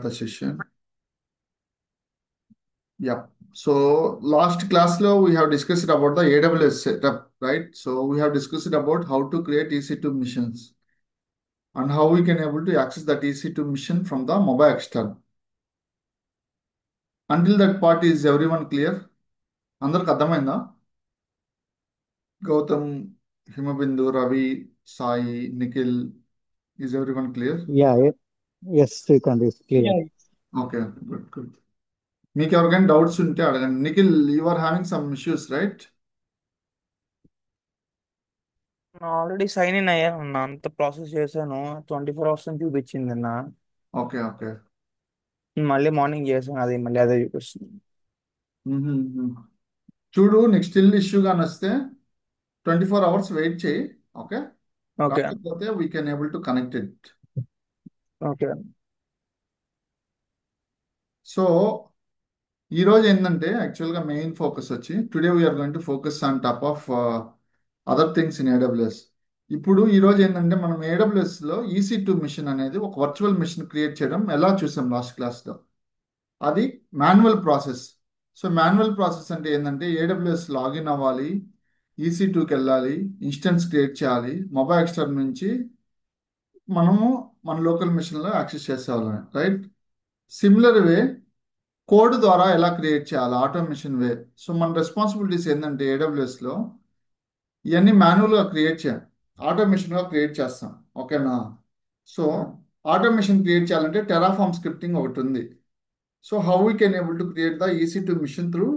the session. Yeah. So last class we have discussed about the AWS setup, right? So we have discussed about how to create EC2 missions and how we can able to access that EC2 mission from the mobile external. Until that part is everyone clear? అందరికి అర్థమైందా? Gautam, Himabindu, Ravi, Sai, Nikhil, is everyone clear? Yeah, yes, Srikanth is clear. Yeah, Okay, good, good. మీకు ఎవరికైనా doubts ఉంటే అడగండి. Nikhil, you are having some issues, right? Already sign in అయ్యాను అన్న, అంత process చేశాను. 24 అవర్స్ అని చూపించింది అన్న. Okay, okay. మళ్ళీ మార్నింగ్ చేశాను, అది మళ్ళీ అదే చూపిస్తుంది. చూడు, నీకు స్టిల్ ఇష్యూ కానీ వస్తే 24 hours వెయిట్ చేయి. ఓకే, ఓకే రాకపోతే we can able to connect it. Okay so ఈ రోజు ఏంటంటే యాక్చువల్గా మెయిన్ ఫోకస్ వచ్చి today we are going to focus on top of other things in AWS. ఇప్పుడు ఈ రోజు ఏంటంటే మనం ఏడబ్ల్యూఎస్లో EC2 మిషన్ అనేది ఒక వర్చువల్ మిషన్ క్రియేట్ చేయడం ఎలా చూసాం లాస్ట్ క్లాస్లో. అది manual process. So manual process అంటే ఏంటంటే ఏడబ్ల్యూఎస్ లాగిన్ అవ్వాలి, EC2కి వెళ్ళాలి, ఇన్స్టెన్స్ క్రియేట్ చేయాలి, మొబైల్ ఎక్స్టర్న్ నుంచి మనము మన లోకల్ మిషన్లో యాక్సెస్ చేసేవాళ్ళం, రైట్? సిమిలర్ వే కోడ్ ద్వారా ఎలా క్రియేట్ చేయాలి, ఆటోమేషన్ వే. సో మన రెస్పాన్సిబిలిటీస్ ఏంటంటే ఏడబ్ల్యూఎస్లో ఇవన్నీ మాన్యువల్గా క్రియేట్ చేయాలి, ఆటోమేషన్గా క్రియేట్ చేస్తాం. ఓకేనా? సో ఆటోమేషన్ క్రియేట్ చేయాలంటే టెరాఫార్మ్ స్క్రిప్టింగ్ ఒకటి ఉంది. So how we can able to create the EC2 machine through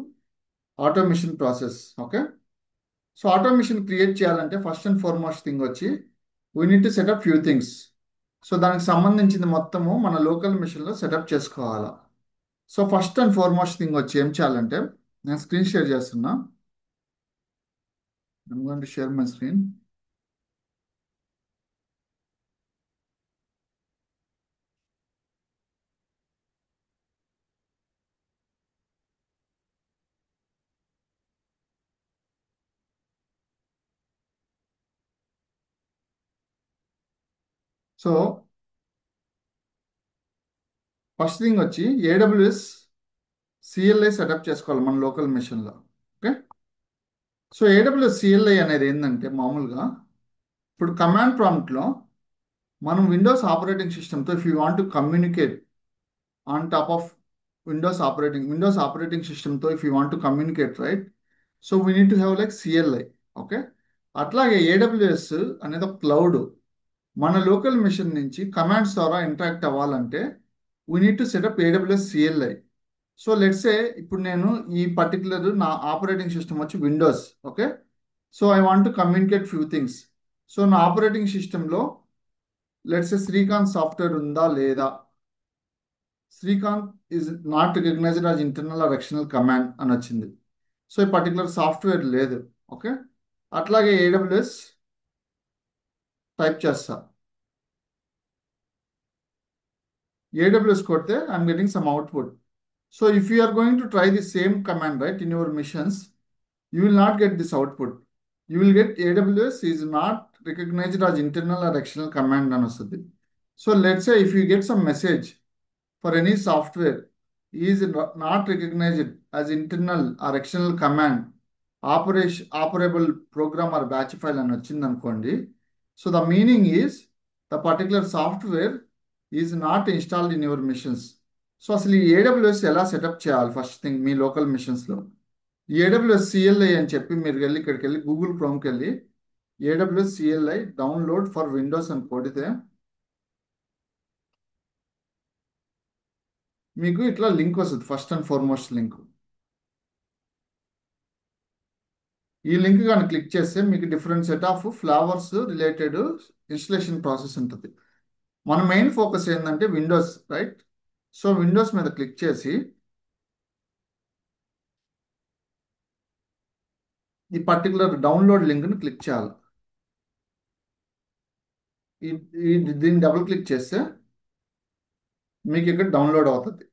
automation process. Okay, so automation create చేయాలంటే ఫస్ట్ అండ్ ఫార్మోస్ట్ థింగ్ వచ్చి we need to set up few things. So దానికి సంబంధించింది మొత్తము మన local మిషన్లో set up చేసుకోవాలా. So first and foremost thing వచ్చి ఏం చేయాలంటే, నేను స్క్రీన్ షేర్ చేస్తున్నా. I'm going to share my screen. So first thing వచ్చి AWS CLI సెటప్ చేసుకోవాలి మన లోకల్ మిషన్లో. ఓకే, సో AWS CLI అనేది ఏంటంటే మామూలుగా ఇప్పుడు కమాండ్ ప్రాంప్ట్లో మనం విండోస్ ఆపరేటింగ్ సిస్టమ్తో if you want to communicate on top of Windows operating system. So if you want to communicate, right? So we need to have like CLI. Okay, అట్లాగే AWS అనేది ఒక cloud. మన local machine నుంచి commands ద్వారా interact అవ్వాలంటే we need to set up AWS CLI. So let's say ఇప్పుడు నేను ఈ పర్టికులర్ నా ఆపరేటింగ్ సిస్టమ్ వచ్చి Windows. Okay, so I want to communicate few things. So నా ఆపరేటింగ్ సిస్టంలో లెట్స్ సే శ్రీకాంత్ సాఫ్ట్వేర్ ఉందా లేదా, Srikanth is not recognized as internal or external command అని వచ్చింది. సో ఈ పర్టికులర్ సాఫ్ట్వేర్ లేదు. ఓకే, అట్లాగే AWS టైప్ చేస్తా, AWS కొడితే I'm getting some output. So if you are going to try the same command right in your machines, you will not get this output. You will get AWS is not recognized as internal or external command అని వస్తుంది. So let's say if you get some message for any software is not recognized as internal or external command, operable program or batch file అని వచ్చింది అనుకోండి. So the meaning is the particular software is not installed in your missions. So అసలు ఈ AWS ఎలా setup చేయాలి first thing మీ local మిషన్స్లో. AWS CLI అని చెప్పి మీరు వెళ్ళి ఇక్కడికి వెళ్ళి గూగుల్ క్రోమ్కి వెళ్ళి AWS CLI download for Windows అని కొడితే మీకు ఇట్లా లింక్ వస్తుంది, ఫస్ట్ అండ్ ఫార్మోస్ట్ లింక్. ఈ లింక్ కానీ క్లిక్ చేస్తే మీకు different set of flavours related installation process ఉంటుంది. మన మెయిన్ ఫోకస్ ఏంటంటే విండోస్, రైట్? సో విండోస్ మీద క్లిక్ చేసి ఈ పర్టికులర్ డౌన్లోడ్ లింక్ని క్లిక్ చేయాలి. ఈ దీన్ని డబుల్ క్లిక్ చేస్తే మీకు ఇక్కడ డౌన్లోడ్ అవుతుంది.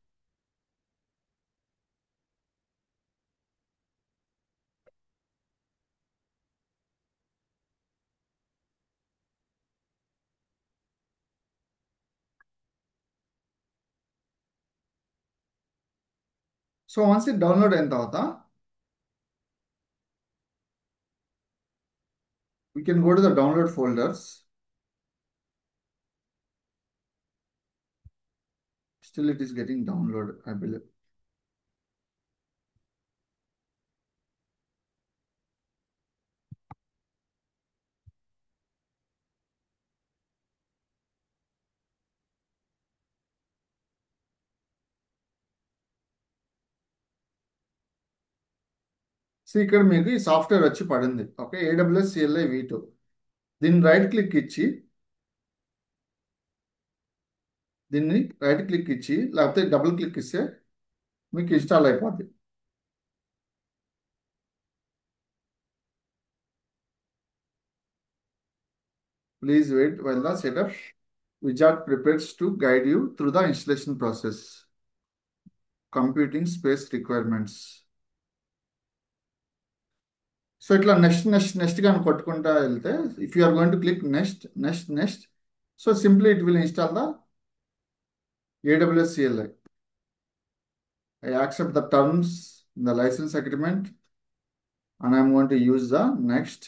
సో వన్స్ ఇది డౌన్లోడ్ అయిన తర్వాత we can go to the download folders. Still it is getting downloaded, I believe. So ఇక్కడ మీకు ఈ సాఫ్ట్వేర్ వచ్చి పడింది. Okay, AWS CLI V2. దీన్ని రైట్ క్లిక్ ఇచ్చి లేకపోతే డబుల్ క్లిక్ ఇస్తే మీకు ఇన్స్టాల్ అయిపోద్ది. Please wait while the setup wizard prepares to guide you through the installation process. Computing space requirements. So ఇట్లా నెక్స్ట్ కానీ కొట్టుకుంటా వెళ్తే if you are going to click next so simply it will install the AWS CLI. I accept the terms in the license agreement and I'm going to use the next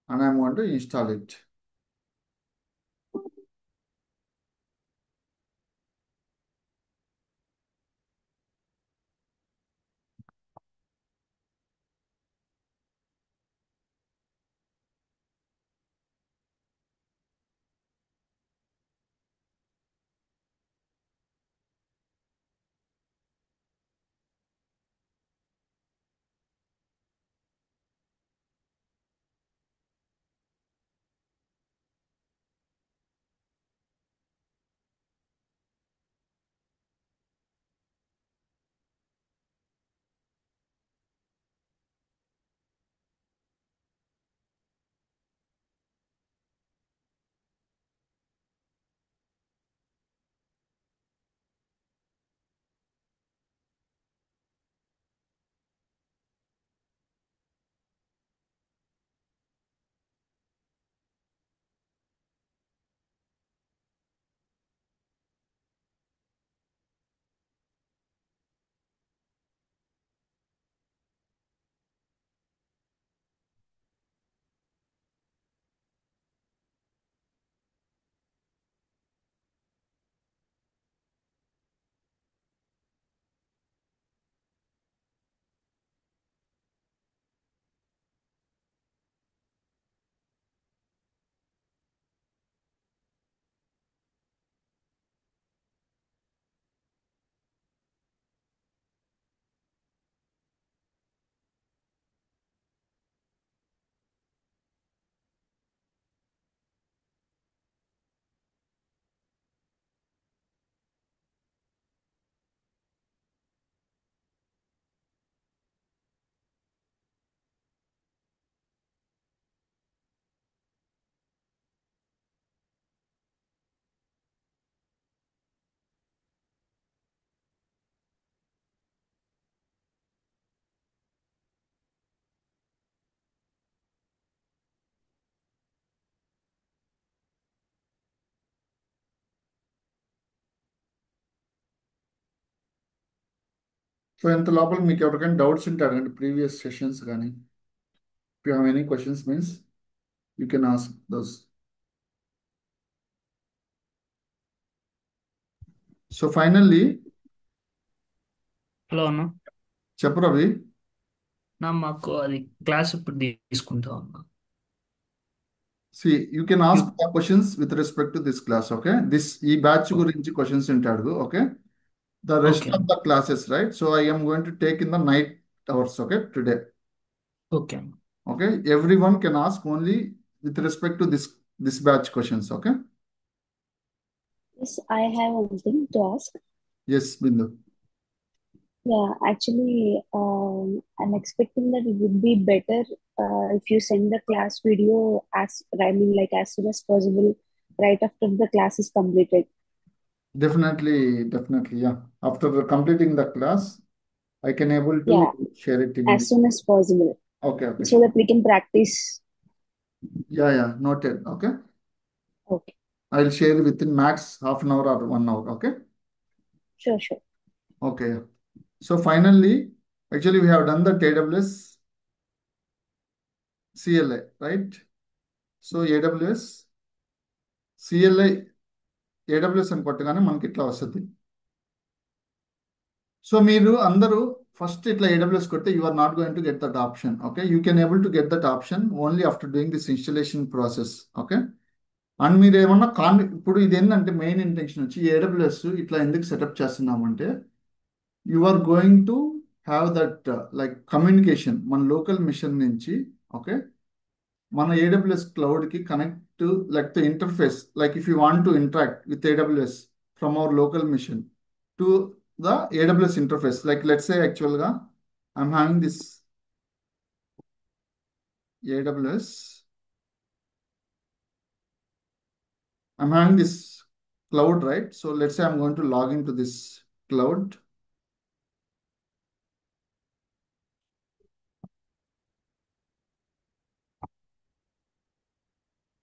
and I'm going to install it. So ఇంత లోపల మీకు ఎవరికైనా doubts ఉంటే అడగండి, previous sessions కానీ. If you have any questions means you can ask those. So finally hello అన్న. చెప్పు రవి. మాకు అది క్లాస్ ఇప్పుడు తీసుకుంటా ఉన్నా. See, you can ask the questions with respect to this class, okay? ఈ బ్యాచ్ గురించి క్వశ్చన్స్ ఉంటాడు, okay? The rest Okay. of the classes, right? So I am going to take in the night hours, okay? Today, okay అన్న. okay? Everyone can ask only with respect to this batch questions, okay? Yes, I have one thing to ask. Yes, Bindu. Yeah, actually, I'm expecting that it would be better if you send the class video as soon as possible, right after the class is completed. Definitely, yeah. After completing the class, I can able to Yeah, share it as immediately. soon as possible, Okay. so that we can practice. Yeah, noted, okay? Okay, I'll share within max half an hour or 1 hour, okay? sure. Okay. So finally, actually we have done the AWS CLI, right? So AWS CLI AWS అని కొట్టగానే మనకి ఇట్లా వస్తుంది. So మీరు అందరూ first ఇట్లా AWS కొడితే you are not going to get that option. Okay, you can able to get that option only after doing this installation process. Okay, and మీరు ఏమన్నా ఇప్పుడు ఇది ఏంటంటే మెయిన్ ఇంటెన్షన్ వచ్చి AWS ఇట్లా ఎందుకు సెటప్ చేస్తున్నామంటే you are going to have that like communication మన లోకల్ మిషన్ నుంచి. ఓకే, మన AWS క్లౌడ్కి connect like the interface, like if you want to interact with AWS from our local machine to the AWS interface. Like let's say actually I'm having this AWS, I'm having this cloud, right? So let's say I'm going to log into this cloud.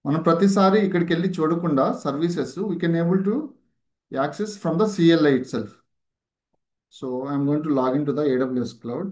మనం ప్రతిసారి ఇక్కడికి వెళ్ళి చూడకుండా services we can able to access from the CLI itself. So I'm going to log into the AWS cloud.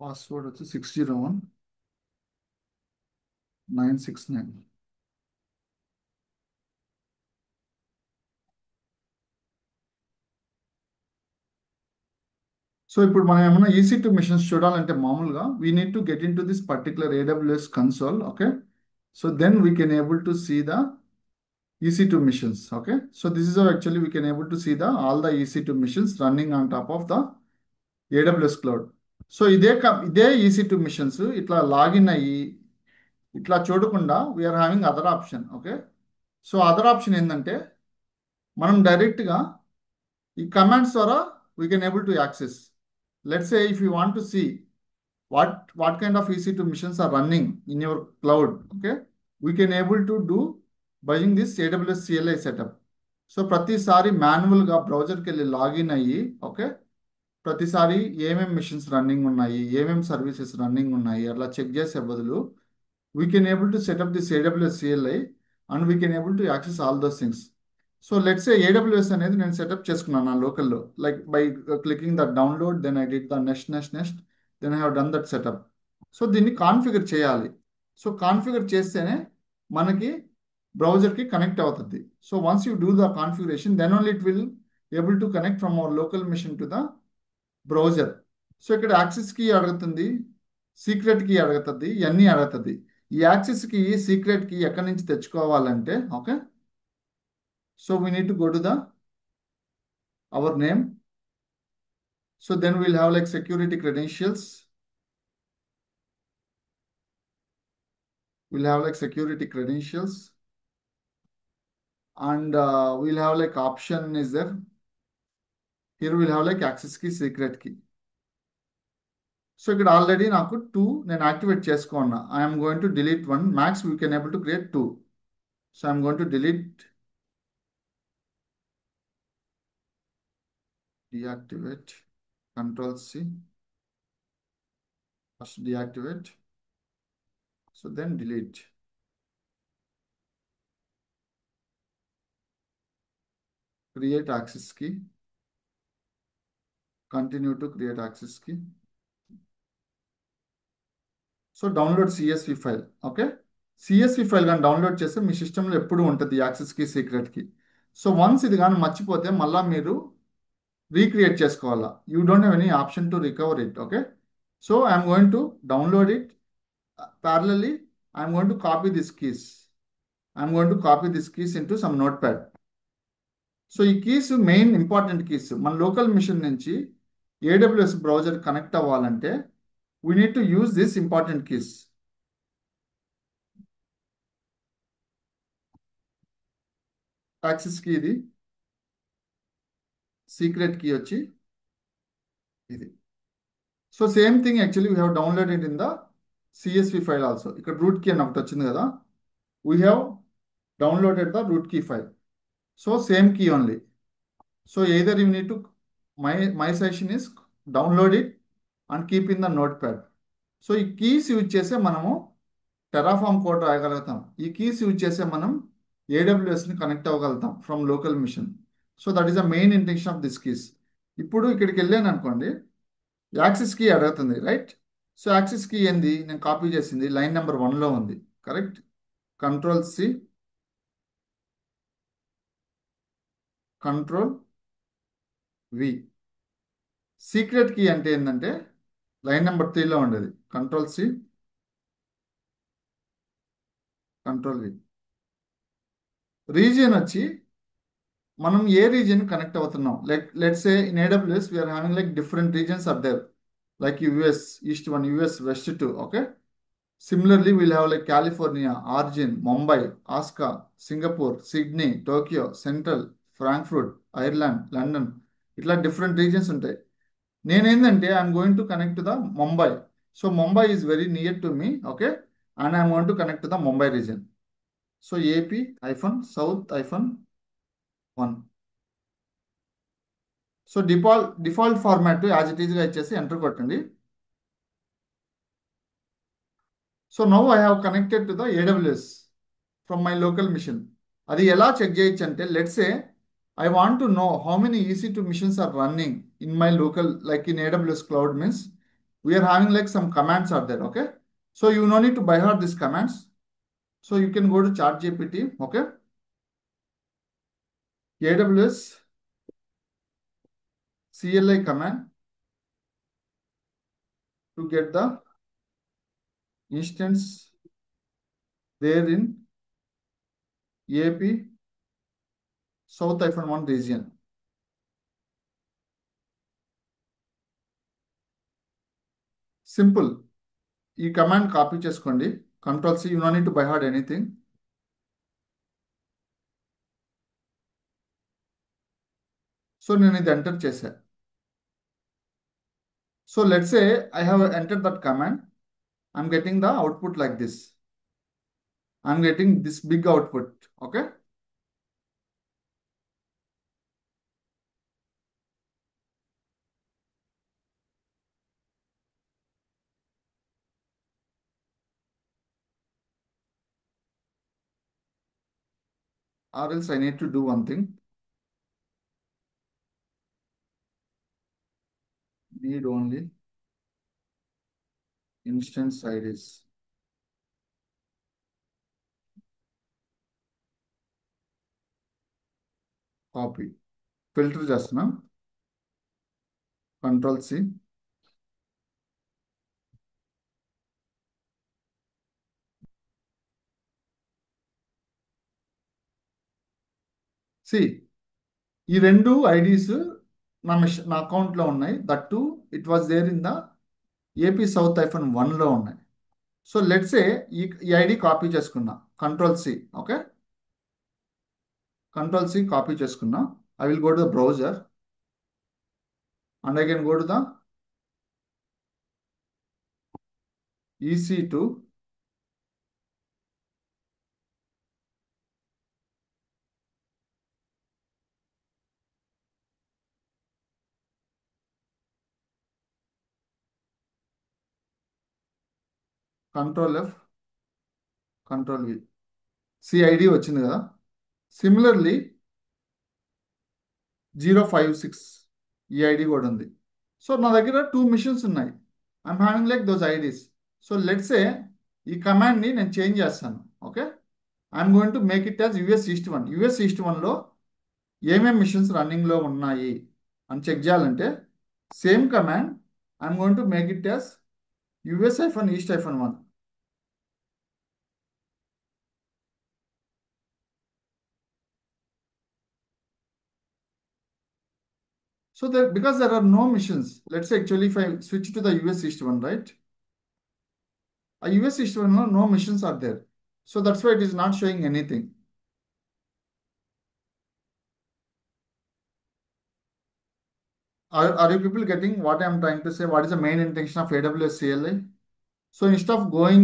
Password వచ్చి 601969. So ఇప్పుడు మనం ఏమైనా EC2 machines చూడాలంటే మామూలుగా we need to get into this particular AWS console. Okay, so then we can able to see the EC2 missions. Okay, so this is how actually we can able to see the all the EC2 missions running on top of the AWS cloud. సో ఇదే EC2 machines ఇట్లా login అయ్యి ఇట్లా చూడకుండా we are having other option. Okay, so other option ఏంటంటే మనం డైరెక్ట్గా ఈ కమాండ్స్ ద్వారా we can able to access. Let's say if you want to see what kind of EC2 missions are running in your cloud. Okay, we can able to do by using this AWS CLI setup. So ప్రతిసారి మాన్యువల్గా బ్రౌజర్కి వెళ్ళి login అయ్యి okay ప్రతిసారి ఏమేమి machines running ఉన్నాయి ఏమేమి services running ఉన్నాయి అట్లా చెక్ చేసే బదులు we can able to set up this AWS CLI and we can able to access all those things. So let's a AWS అనేది నేను సెటప్ చేసుకున్నాను నా లోకల్లో like by clicking the download, then I did the next then I have done that setup. So దీన్ని configure చేయాలి. So configure చేస్తేనే మనకి బ్రౌజర్కి కనెక్ట్ అవుతుంది. So once you do the configuration then only it will able to connect from our local machine to the browser. So ఇక్కడ access key అడుగుతుంది, secret key అడుగుతుంది, ఇవన్నీ అడుగుతుంది. ఈ యాక్సెస్ కీ సీక్రెట్ కీ ఎక్కడి నుంచి తెచ్చుకోవాలంటే okay so we need to go to the our name. So then we'll have like security credentials. We'll have like security credentials and we'll have like option is there. Here we'll have like access key, secret key. So ఇక్కడ already నాకు 2 నేను activate చేసుకున్నా. I'm going to delete 1. Max we can able to create 2. So I'm going to delete, deactivate, Control C, first deactivate, so then delete. Create access key, continue to create access key. So download CSV file. Okay, CSV file కానీ download చేస్తే మీ సిస్టంలో ఎప్పుడు ఉంటుంది access key, secret key. So once ఇది కానీ మర్చిపోతే మళ్ళీ మీరు రీక్రియేట్ చేసుకోవాలా. You don't have any option to recover it. Okay, so I'm going to download it. Parallelly I'm going to copy this keys. I'm going to copy these keys into some notepad. So ఈ keys main important keys. మన local machine నుంచి AWS browser connect అవ్వాలంటే we need to use this important keys. Access key ఇది, secret key వచ్చి ఇది. So same thing actually we have downloaded in the CSV file also. ఇక్కడ root key అని ఒకటి వచ్చింది కదా, we have downloaded the root key file. So same key only. So either you need to, my session is download it and keep in the notepad. So ఈ keys use చేసే మనము Terraform code రాయగలుగుతాం. ఈ keys use చేసే మనం ఏడబ్ల్యూఎస్ని connect అవ్వగలుగుతాం from local machine. So that is the main intention of this keys. ఇప్పుడు ఇక్కడికి వెళ్ళాను అనుకోండి, యాక్సెస్ కీ అడుగుతుంది, రైట్? సో యాక్సెస్ కీ ఏంది, నేను కాపీ చేసింది లైన్ నెంబర్ 1లో ఉంది, correct? Control-C, Control-V. Secret key అంటే ఏంటంటే లైన్ నెంబర్ 3లో ఉండేది. Control-C, Control-V. రీజియన్ వచ్చి మనం ఏ రీజియన్ కనెక్ట్ అవుతున్నాం. Let's say in AWS we're having like different regions are there, like US East 1, US West 2. Okay, similarly we'll have like California, Oregon, Mumbai, Osaka, Singapore, Sydney, Tokyo, central, Frankfurt, Ireland, London, ఇట్లా different regions ఉంటాయి. నేనేంటంటే I'm going to connect to the Mumbai. So Mumbai is very near to me, okay, and I'm going to connect to the Mumbai region. So AP-South-1. So default format as it ఈస్గా ఇచ్చేసి enter కొట్టండి. So now I have connected to the AWS from my local machine. అది ఎలా check చేయొచ్చు అంటే, let's say I want to know how many EC2 missions are running in my local, like in AWS cloud means we are having like some commands are there, okay? So you no need to by heart these commands. So you can go to ChatGPT, okay? AWS CLI command to get the instance there in AP South-1 region. Simple. ఈ command copy చేసుకోండి, Control-C. You no need to buy hard anything. So నేను ఇది enter చేశా. So let's say I have enter that command. I'm getting the output like this. I'm getting this big output, okay? Or else I need to do one thing. Need only instance IDs. Copy. Filter చేస్తున్నా. Control-C. See, ఈ రెండు IDs నా అకౌంట్లో ఉన్నాయి. That to it was there in the AP South-1లో ఉన్నాయి. So let's say ఈ ID copy చేసుకున్నా, Control-C, ఓకే? Control-C కాపీ చేసుకున్నా. I will go to the browser and I can go to the EC2 Control-F, Control-V. CID వచ్చింది కదా. Similarly 056 ఈ ID కూడా ఉంది. సో నా దగ్గర 2 మిషన్స్ ఉన్నాయి. I'm having like those IDs. So let's ఏ ఈ కమాండ్ని నేను చేంజ్ చేస్తాను, okay? I'm going to make it as US East 1. US East 1లో ఏమేమి మిషన్స్ రన్నింగ్లో ఉన్నాయి అని చెక్ చేయాలంటే same command I'm going to make it as US-East-1. So because there are no missions, let's say actually if I switch to the US East one, right? A US East one, no missions are there. So that's why it is not showing anything. Are you people getting what I'm trying to say? What is the main intention of AWS CLI? So instead of going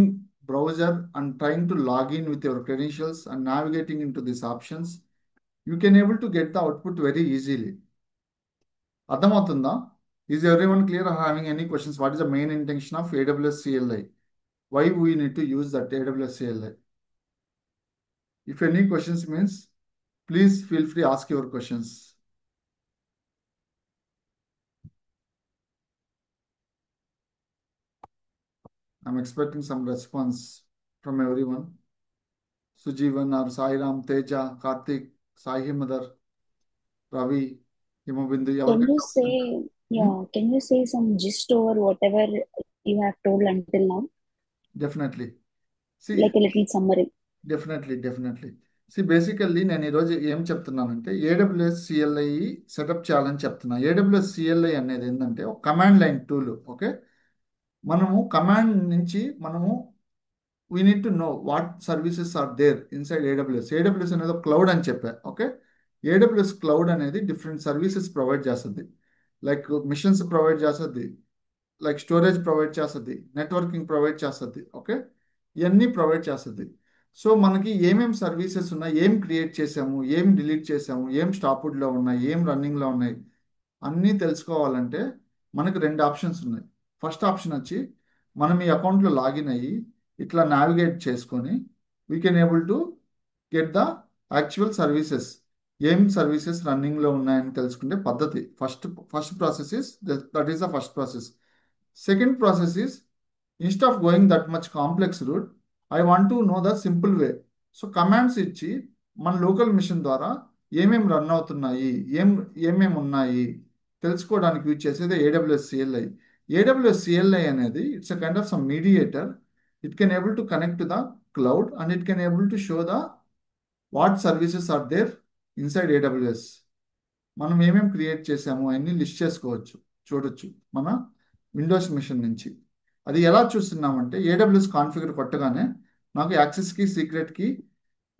browser and trying to log in with your credentials and navigating into these options, you can able to get the output very easily. అర్థమవుతుందా? Is everyone clear or having any questions? What is the main intention of AWS CLI? Why we need to use that AWS CLI? If any questions means, please feel free ask your questions. I'm expecting some response from everyone. Sujeevan or Sairam, Teja, Karthik, Sai Himadar, Ravi, Himabindu, Can you ఎవరికైనా say, can you say some gist over whatever you have told until now? Definitely C Like a little summary. Definitely C basically నేను ఈరోజు ఏం చెప్తున్నానంటే AWS CLI setup చేయాలని చెప్తున్నా. AWS CLI అనేది ఏంటంటే ఒక కమాండ్ లైన్ టూల్. ఓకే, మనము కమాండ్ నుంచి మనము we need to know what services are there inside AWS. AWS అనేది ఒక క్లౌడ్ అని చెప్పా. ఓకే, ఏడబ్ల్యూఎస్ క్లౌడ్ అనేది డిఫరెంట్ సర్వీసెస్ ప్రొవైడ్ చేస్తుంది. లైక్ మిషన్స్ ప్రొవైడ్ చేస్తుంది, లైక్ స్టోరేజ్ ప్రొవైడ్ చేస్తుంది, నెట్వర్కింగ్ ప్రొవైడ్ చేస్తుంది. ఓకే, ఇవన్నీ ప్రొవైడ్ చేస్తుంది. సో మనకి ఏమేం సర్వీసెస్ ఉన్నాయి, ఏం క్రియేట్ చేసాము, ఏం డిలీట్ చేసాము, ఏం స్టాప్వుడ్లో ఉన్నాయి, ఏం రన్నింగ్లో ఉన్నాయి అన్నీ తెలుసుకోవాలంటే మనకు రెండు ఆప్షన్స్ ఉన్నాయి. ఫస్ట్ ఆప్షన్ వచ్చి మనం ఈ అకౌంట్లో లాగిన్ అయ్యి ఇట్లా నావిగేట్ చేసుకొని we can able to get the actual services. ఏం సర్వీసెస్ రన్నింగ్లో ఉన్నాయని తెలుసుకుంటే పద్ధతి. First process is that is the first process. Second process is instead of going that much complex route, I want to know the simple way. So commands ఇచ్చి మన local machine ద్వారా ఏమేం run అవుతున్నాయి, ఏమేమి ఉన్నాయి తెలుసుకోవడానికి యూజ్ చేసేది AWS CLI. AWS CLI అనేది it's a kind of some mediator. It can able to connect to the cloud and it can able to show the what services are there inside AWS. మనం ఏమేమి create చేసాము అన్నీ list చేసుకోవచ్చు, చూడొచ్చు మన Windows machine నుంచి. అది ఎలా చూస్తున్నామంటే ఏడబ్ల్యూఎస్ కాన్ఫిగర్ కొట్టగానే నాకు యాక్సెస్ కీ, సీక్రెట్ కీ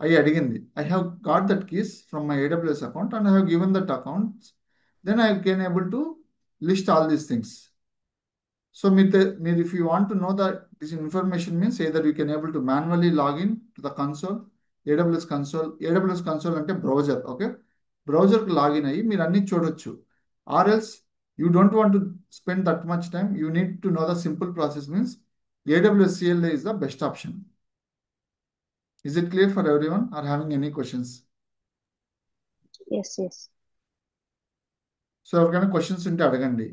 అవి అడిగింది. I have got that keys from my AWS account and I have given that accounts. Then I can able to list all these things. So మీరు if you want to know that this information means either you can able to manually log in to the console, AWS console. AWS console అంటే browser. Okay, బ్రౌజర్కి login అయ్యి మీరు అన్ని చూడొచ్చు. Or else you don't want to spend that much time, you need to know the simple process means AWS CLI is the best option. Is it clear for everyone or having any questions? Yes, yes. So ఎవరికైనా questions ఉంటే అడగండి.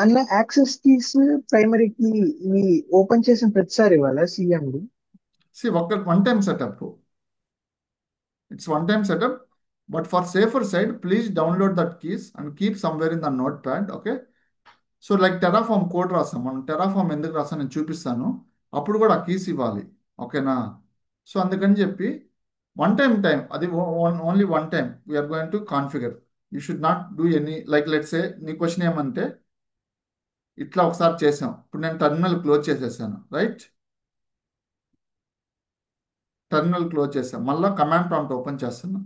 అన్న access keys ప్రైమరీకి ఇవి open చేసిన ప్రతిసారి ఇవ్వాలా CMD? See, one time setup. It's one time setup, but for safer side, please download that keys and keep somewhere in the notepad. Okay. So like Terraform code రాసాం మనం. Terraform ఎందుకు రాసాం నేను చూపిస్తాను, అప్పుడు కూడా ఆ కీస్ ఇవ్వాలి. ఓకేనా? సో అందుకని చెప్పి వన్ టైం అది only one time we are going to configure. You should not do any like let's say నీ క్వశ్చన్ ఏమంటే ఇట్లా ఒకసారి చేసాం, ఇప్పుడు నేను టర్మినల్ క్లోజ్ చేసేసాను, రైట్? టర్మినల్ క్లోజ్ చేసాం, మళ్ళీ కమాండ్ ప్రాంప్ట్ ఓపెన్ చేస్తున్నాం,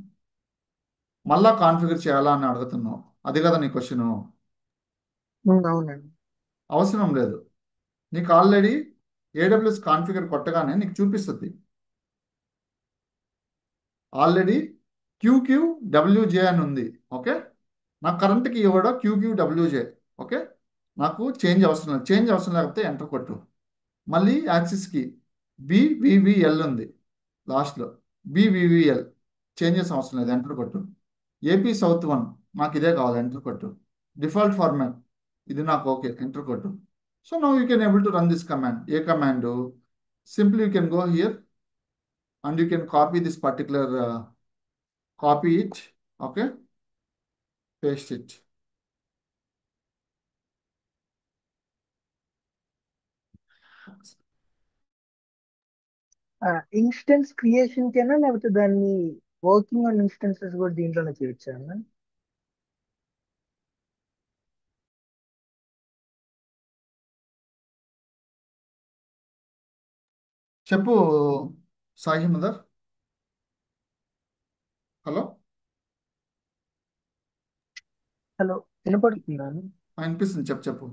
మళ్ళీ కాన్ఫిగర్ చేయాలా అని అడుగుతున్నావు. అది కదా నీ క్వశ్చన్? అవునండి. అవసరం లేదు, నీకు ఆల్రెడీ ఏడబ్ల్యూఎస్ కాన్ఫిగర్ కొట్టగానే నీకు చూపిస్తుంది. ఆల్రెడీ QQWJ అని ఉంది. ఓకే, నాకు కరెంట్కి ఇవ్వడా QQWJ. ఓకే, నాకు చేంజ్ అవసరం లేదు. చేంజ్ అవసరం లేకపోతే ఎంటర్ కొట్టు. మళ్ళీ యాక్సిస్కి BVVL ఉంది లాస్ట్లో, BVVL చేంజెస్ అవసరం లేదు, ఎంటర్ కొట్టు. AP South 1 నాకు ఇదే కావాలి, ఎంటర్ కొట్టు. డిఫాల్ట్ ఫార్మాట్ ఇది నాకు ఓకే, ఎంటర్ కొట్టు. So now you can able to run this command. A command? Simply you can go here and you can copy this particular copy it. Okay, paste it. Instance creation కేనా లేకపోతే దాన్ని working on instances కూడా దీంట్లోనే చేయొచ్చా అన్న? చెప్పు Sai mother. Hello, hello, వినపడుతుందా అన్న? అనిపిస్తుంది, చెప్పు చెప్పు.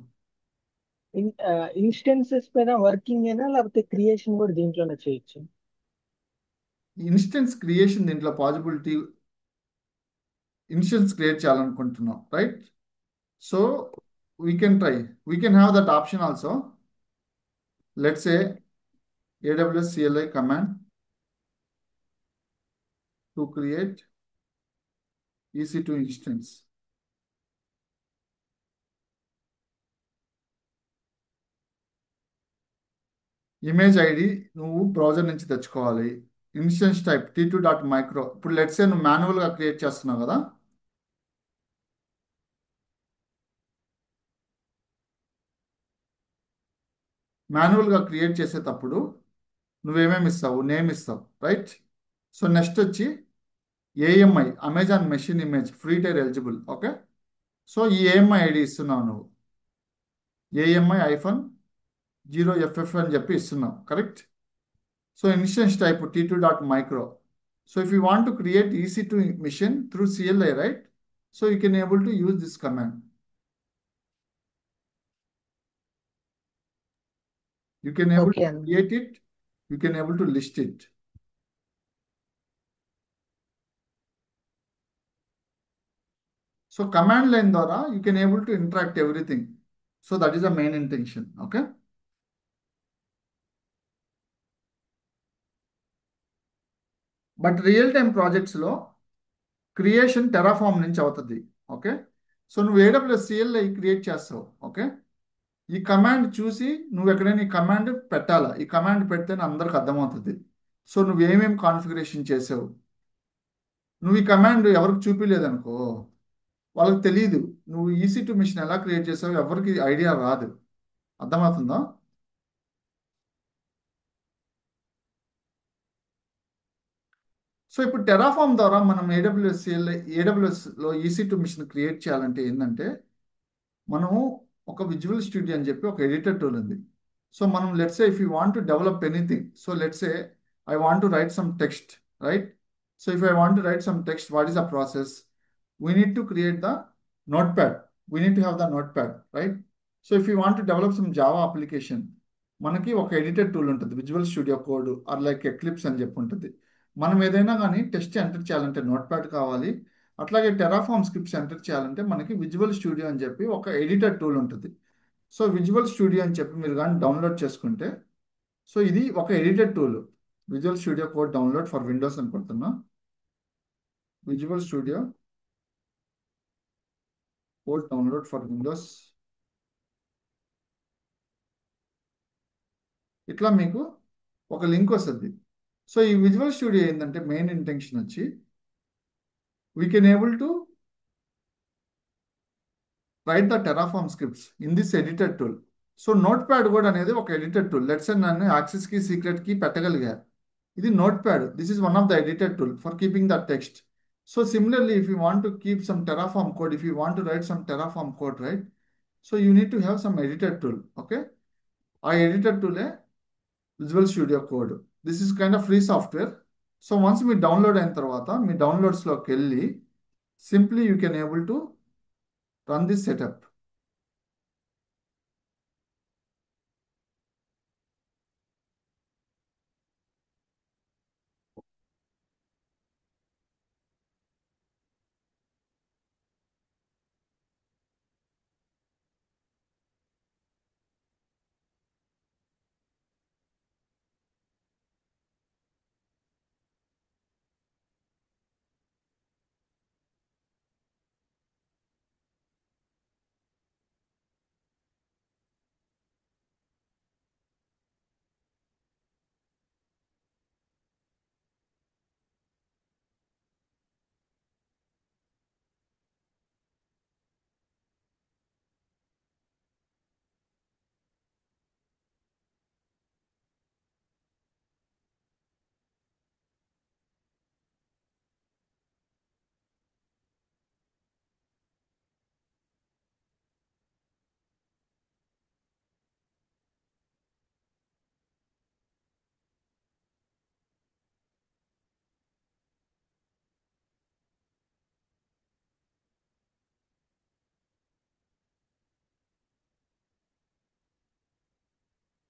ఇన్స్టెన్సెస్ పైన వర్కింగ్ అయినా లేకపోతే క్రియేషన్ కూడా దీంట్లోనే చేయొచ్చు? ఇన్స్టెన్స్ క్రియేషన్ దీంట్లో పాసిబిలిటీ, ఇన్స్టెన్స్ క్రియేట్ చేయాలనుకుంటున్నాం, right? So we can try, we can have that option also. Let's a AWS CLI command to create EC2 instance. Image ID నువ్వు బ్రౌజర్ నుంచి తెచ్చుకోవాలి. Instance type t2.micro. ఇప్పుడు let's ఏ నువ్వు మాన్యువల్గా create చేస్తున్నావు కదా, మాన్యువల్గా క్రియేట్ చేసేటప్పుడు నువ్వేమేమి ఇస్తావు, నేమ్ ఇస్తావు, రైట్? సో నెక్స్ట్ వచ్చి AMI, Amazon machine image, free tyre eligible, okay? So ఈ AMI ఐడి ఇస్తున్నావు నువ్వు, AMI ఐఫన్ 0FF అని చెప్పి ఇస్తున్నావు, correct? So instance type t2.micro. So if you want to create EC2 mission through CLI, right? So you can able to use this command. You can able okay to అన్న. create it. You can able to list it. So command line ద్వారా you can able to interact everything. So that is the main intention. Okay. But real time projects లో creation Terraform నుంచి అవుతుంది, okay? So నువ్వు AWS CLI create చేస్తావు, okay? ఈ command చూసి నువ్వు ఎక్కడైనా ఈ కమాండ్ పెట్టాలా, ఈ కమాండ్ పెడితేనే అందరికి అర్థమవుతుంది. సో నువ్వు ఏమేమి కాన్ఫిగరేషన్ చేసావు, నువ్వు ఈ కమాండ్ ఎవరికి చూపించలేదనుకో వాళ్ళకి తెలియదు నువ్వు EC2 మిషన్ ఎలా క్రియేట్ చేసావు, ఎవరికి ఐడియా రాదు. అర్థమవుతుందా? సో ఇప్పుడు టెరాఫామ్ ద్వారా మనం AWSలో EC2 మిషన్ క్రియేట్ చేయాలంటే ఏంటంటే, మనము ఒక విజువల్ స్టూడియో అని చెప్పి ఒక ఎడిటర్ టూల్ ఉంది. సో మనం let's say if you want to develop anything, so let's say I want to write some text, right? So if I want to write some text, what is the process? We need to create the notepad. We need to have the notepad, right? So if you want to develop some Java application, మనకి ఒక editor tool ఉంటుంది, visual Studio code are like eclipse అని చెప్పి ఉంటుంది. మనం ఏదైనా కానీ text enter చేయాలంటే నోట్ప్యాడ్ కావాలి. అట్లాగే టెరాఫామ్ స్క్రిప్ట్స్ ఎంటర్ చేయాలంటే మనకి విజువల్ స్టూడియో అని చెప్పి ఒక ఎడిటర్ టూల్ ఉంటుంది. సో విజువల్ స్టూడియో అని చెప్పి మీరు కానీ డౌన్లోడ్ చేసుకుంటే, సో ఇది ఒక editor tool. Visual Studio code download for Windows అని కొడుతున్నా, visual Studio code download for Windows. ఇట్లా మీకు ఒక లింక్ వస్తుంది. సో ఈ విజువల్ స్టూడియో ఏంటంటే మెయిన్ ఇంటెన్షన్ వచ్చి we can able to write the Terraform scripts in this editor tool. So note pad కూడా అనేది ఒక ఎడిటర్ టూల్. లెట్స్ నన్ను యాక్సెస్ కి సీక్రెట్ కి పెట్టగలిగా, ఇది notepad. This is one of the editor tool for keeping the text. So similarly if you want to keep some Terraform code, if you want to write some Terraform code, right? So you need to have some editor tool, okay? ఆ ఎడిటర్ టూలే Visual Studio Code. This is kind of free software. So once మీ download అయిన తర్వాత మీ డౌన్లోడ్స్లోకి వెళ్ళి simply you can able to run this setup.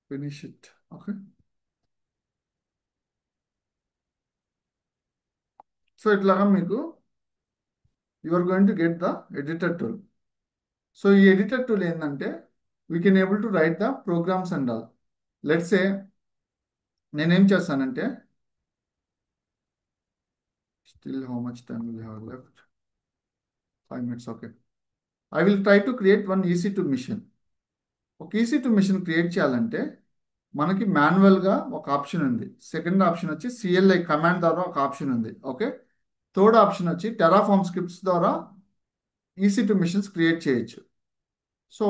finish it. Okay. So ఇట్లాగా మీకు you are going to get the editor tool. So ఈ editor tool ఏంటంటే we can able to write the programs and all. Let's say నేనేం చేస్తానంటే still how much time will have left? 5 minutes. Okay. I will try to create one EC2 machine. ఒక EC2 machine create చేయాలంటే మనకి మాన్యువల్గా ఒక option ఉంది. Second option వచ్చి CLI command ద్వారా ఒక ఆప్షన్ ఉంది. ఓకే. థర్డ్ ఆప్షన్ వచ్చి టెరాఫార్మ్ స్క్రిప్ట్స్ ద్వారా EC2 మిషన్స్ క్రియేట్ చేయొచ్చు. సో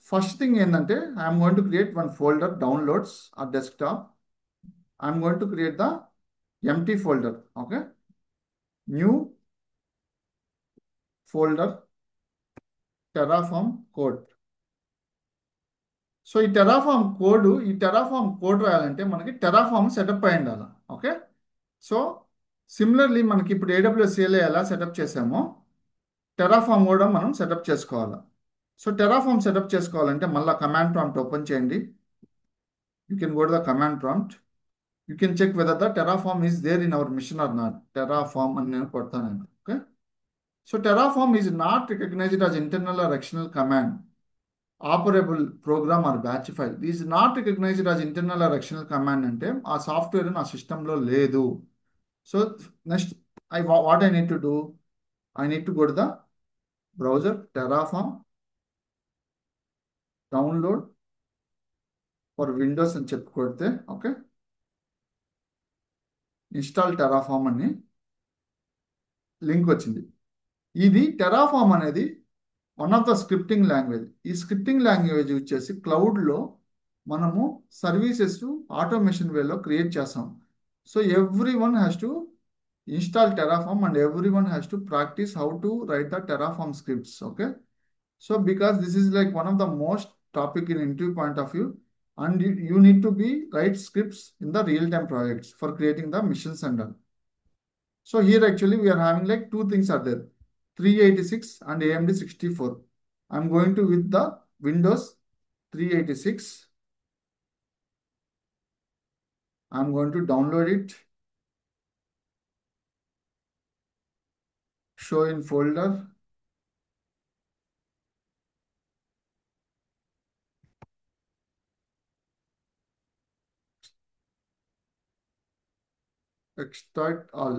ఫస్ట్ థింగ్ ఏంటంటే I'm going to create one folder downloads or desktop. I'm going to create the empty folder. Okay. New folder Terraform code. So ఈ Terraform code రాయాలంటే మనకి Terraform setup అయి ఉండాలి. Okay. So similarly మనకి ఇప్పుడు AWS CLI ఎలా setup చేసామో Terraform కూడా మనం సెటప్ చేసుకోవాలి. సో టెరాఫార్మ్ సెటప్ చేసుకోవాలంటే మళ్ళీ కమాండ్ ప్రాంప్ట్ ఓపెన్ చేయండి. You can go to the command prompt. You can check whether the Terraform is there in our machine or not. Terraform అని నేను కొడతాను. Okay. So Terraform is not recognized as internal or external command, operable program or batch file. Is not recognized as internal or external command అంటే ఆ software నా సిస్టంలో లేదు. So next what I need to do, I need to go to the browser Terraform download for Windows అని చెప్పి కొడితే okay install Terraform అని link వచ్చింది. ఇది టెరాఫార్మ్ అనేది one of the scripting language. ఈ స్క్రిప్టింగ్ లాంగ్వేజ్ యూజ్ చేసి క్లౌడ్లో మనము సర్వీసెస్ ఆటోమేషన్ వేలో క్రియేట్ చేస్తాం. So every one has to install Terraform and every one has to practice how to write the Terraform scripts. Okay. So because this is like one of the most topic in interview point of view, and you need to be write scripts in the real-time projects for creating the missions and all. So here actually we are having like two things are there, 386 and AMD 64. I'm going to with the Windows 386. I'm going to download it, show in folder. Extract all.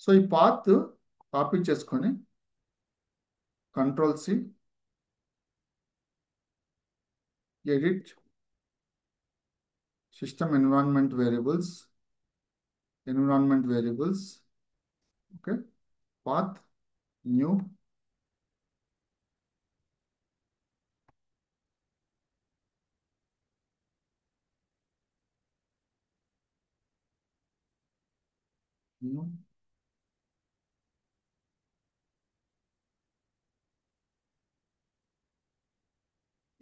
So ఈ path copy చేసుకొని Ctrl+C, edit system environment variables, okay, path new, new,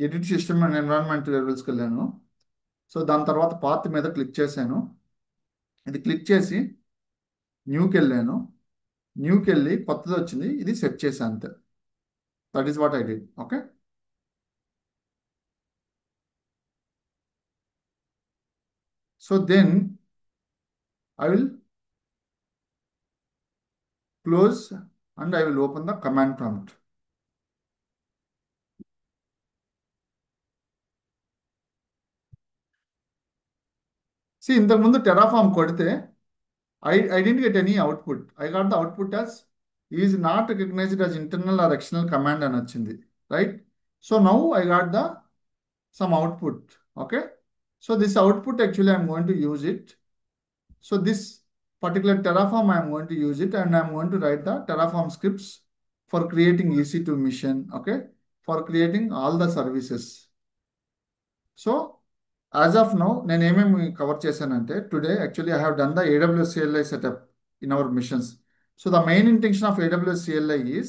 edit system and environment వేరియబుల్స్కి వెళ్ళాను. సో దాని తర్వాత path మీద click చేశాను. ఇది క్లిక్ చేసి న్యూకి వెళ్ళాను. న్యూకి వెళ్ళి కొత్తది వచ్చింది, ఇది సెట్ చేశాను అంతే. That is what I did. Okay. So then I will close and I will open the command prompt. See, ఇంతకు ముందు టెరాఫార్మ్ కొడితే I didn't get any output. I got the output as is not recognized as internal or external command అని వచ్చింది, right? So now I got the some output. Okay. So this output actually I'm going to use it. So this particular Terraform I am going to use it, and I am going to write the Terraform scripts for creating EC2 mission, okay, for creating all the services. So as of now నేను ఏమేమి cover చేశానంటే today actually I have done the AWS CLI setup in our missions. So the main intention of AWS CLI is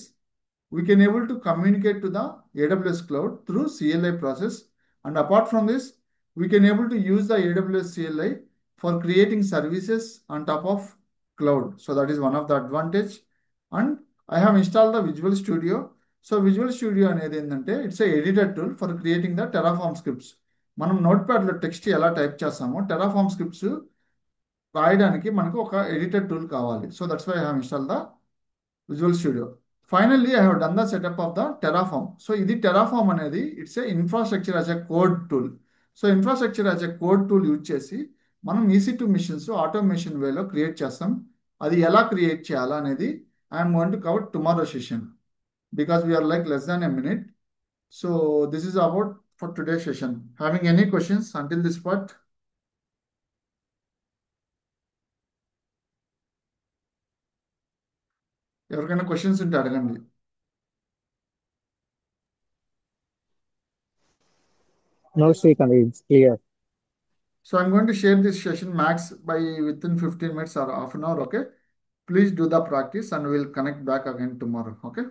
we can able to communicate to the AWS cloud through CLI process, And apart from this, we can able to use the AWS CLI for creating services on top of cloud. So that is one of the advantage. And I have installed the Visual Studio. So Visual Studio అనేది ఏంటంటే it's a editor tool for creating the Terraform scripts. మనం నోట్ ప్యాడ్లో text ఎలా type చేస్తామో Terraform scripts రాయడానికి మనకు ఒక ఎడిటర్ టూల్ కావాలి. So that's why I have install the Visual Studio. Finally I have done the setup of the Terraform. So ఇది టెరాఫార్మ్ అనేది it's a infrastructure as a code tool. So infrastructure as a code tool use చేసి మనం EC2 machines automation వేలో create చేస్తాం. అది ఎలా create చేయాలా అనేది I'm going to cover tomorrow session because we are like less than a minute. So this is about for today's session. Having any questions until this part? ఎవరికైనా questions ఉంటే అడగండి. No, Srikanth, it's clear. So I'm going to share this session max by within 15 minutes or half an hour. Okay, please do the practice and we'll connect back again tomorrow. Okay.